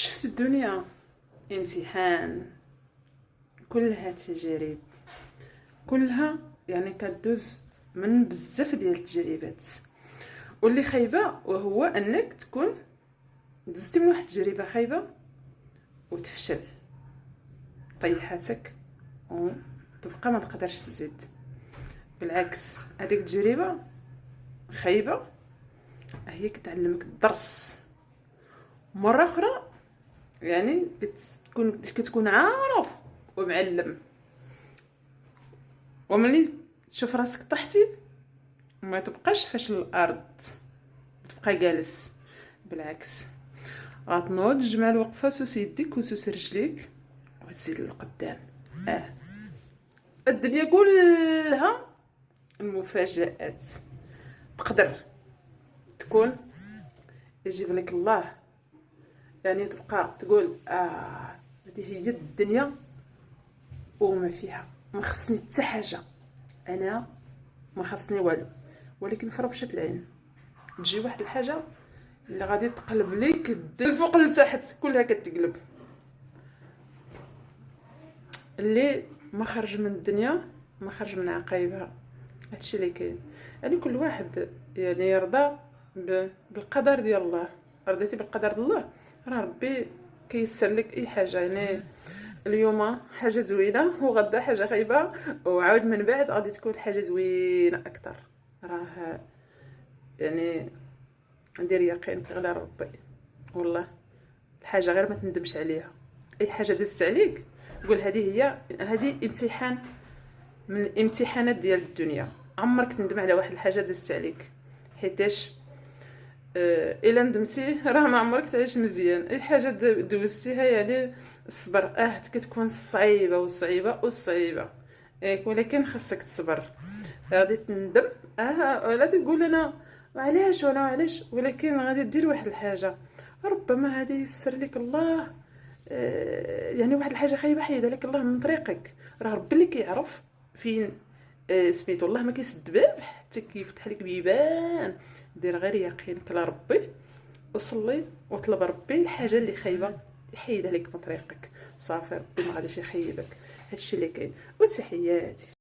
شفت الدنيا امتحان، كلها تجارب، كلها يعني كدوز من بزاف ديال التجربات. واللي خايبه وهو انك تكون دزتي من واحد التجربه خايبه وتفشل، طيحاتك وتبقى ما تقدرش تزيد. بالعكس، هذيك التجربه خايبه هي كتعلمك الدرس مره اخرى. يعني كتكون عارف ومعلم، وملي تشوف راسك طحتي ما تبقاش فاشل الارض، تبقى جالس. بالعكس، غتنوض تجمع الوقفه سوس يديك وسوس رجليك وتزيد للقدام. الدنيا كلها المفاجآت تقدر تكون يجيب لك الله. يعني تبقى تقول هذه هي الدنيا وما فيها، ما خصني حتى حاجه، انا ما خصني والو. ولكن في ربشة العين تجي واحد الحاجه اللي غادي تقلب ليك الفوق لتحت، كلها كتقلب. اللي ما خرج من الدنيا ما خرج من عقايبها، هادشي اللي كاين. يعني كل واحد يعني يرضى بالقدر ديال الله. رضيتي بالقدر ديال الله، راه ربي كيسر لك اي حاجه. يعني اليوم حاجه زوينه وغدا حاجه خايبه، وعاود من بعد غادي تكون حاجه زوينه اكثر. راه يعني ندير يقين على ربي، والله الحاجه غير ما تندمش عليها. اي حاجه دازت عليك قول هذه امتحان من الامتحانات ديال الدنيا. عمرك تندم على واحد الحاجه دازت عليك، حيتاش الا ندمتي راه ما عمرك تعيش مزيان. اي حاجه دوزتيها يعني الصبر كتكون صعيبه وصعيبه وصعيبه، ولكن خاصك تصبر. غادي تندم ولا تقول انا علاش وانا علاش، ولكن غادي دير واحد الحاجه ربما غادي يسر لك الله. يعني واحد الحاجه خايبه حيدها لك الله من طريقك. راه ربي اللي كيعرف فين سميتو. الله ما كيسد باب حتى كيفتح لك بيبان. دير غير يقينك على ربي وصلي وطلب ربي الحاجه اللي خايبه يحيدها لك من طريقك. صافي ربي ما غاديش يخيبك. هادشي اللي كاين. وتحياتي.